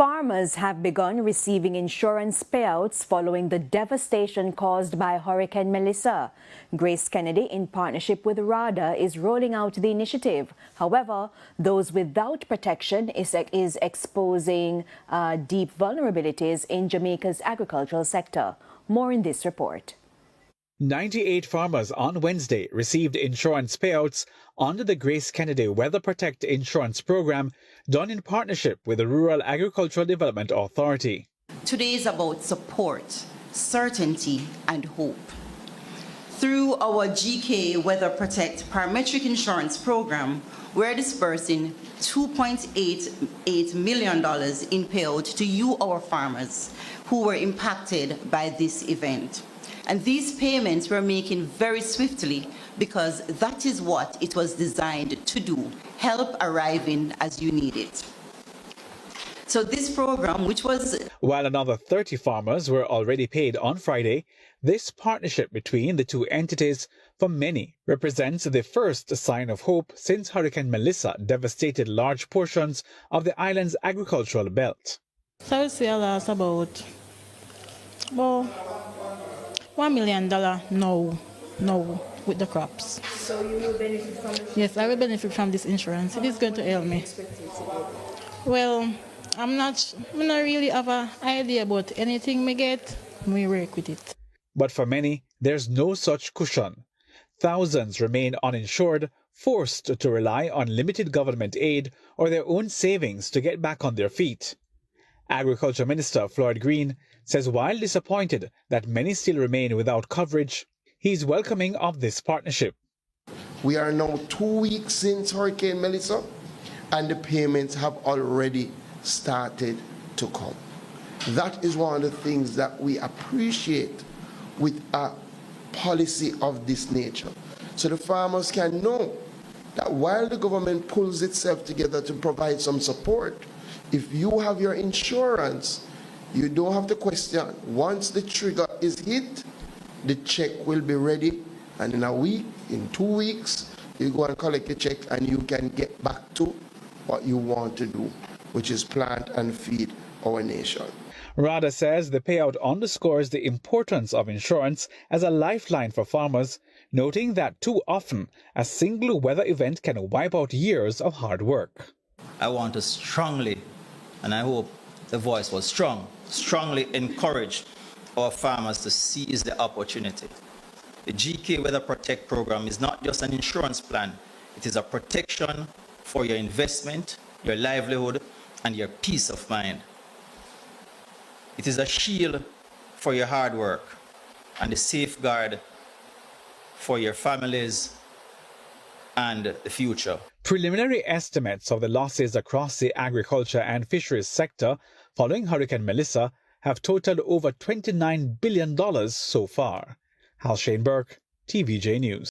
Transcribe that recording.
Farmers have begun receiving insurance payouts following the devastation caused by Hurricane Melissa. GraceKennedy, in partnership with RADA, is rolling out the initiative. However, those without protection is exposing deep vulnerabilities in Jamaica's agricultural sector. More in this report. 98 farmers on Wednesday received insurance payouts under the GraceKennedy Weather Protect Insurance Program done in partnership with the Rural Agricultural Development Authority. Today is about support, certainty and hope. Through our GK Weather Protect Parametric Insurance Program, we're dispersing $2.88 million in payout to you, our farmers, who were impacted by this event. And these payments we're making very swiftly because that is what it was designed to do, help arriving as you need it. So this program, which was... While another 30 farmers were already paid on Friday, this partnership between the two entities for many represents the first sign of hope since Hurricane Melissa devastated large portions of the island's agricultural belt. So I would say I lost about $1 million now with the crops. So you will benefit from it? Yes, I will benefit from this insurance. It is going to help me. Well, I'm not really have an idea about anything we get. We work with it. But for many, there's no such cushion. Thousands remain uninsured, forced to rely on limited government aid or their own savings to get back on their feet. Agriculture Minister Floyd Green says while disappointed that many still remain without coverage, he's welcoming of this partnership. We are now 2 weeks since Hurricane Melissa, and the payments have already started to come. That is one of the things that we appreciate with a policy of this nature. So the farmers can know that while the government pulls itself together to provide some support, if you have your insurance, you don't have to question. Once the trigger is hit, the check will be ready, and in a week, in 2 weeks, you go and collect the check and you can get back to what you want to do, which is plant and feed our nation. RADA says the payout underscores the importance of insurance as a lifeline for farmers, noting that too often a single weather event can wipe out years of hard work. I want to strongly, and I hope the voice was strongly encourage our farmers to seize the opportunity. The GK Weather Protect program is not just an insurance plan. It is a protection for your investment, your livelihood, and your peace of mind. It is a shield for your hard work and a safeguard for your families and the future. Preliminary estimates of the losses across the agriculture and fisheries sector following Hurricane Melissa have totaled over $29 billion so far. Hal Shane Burke, TVJ News.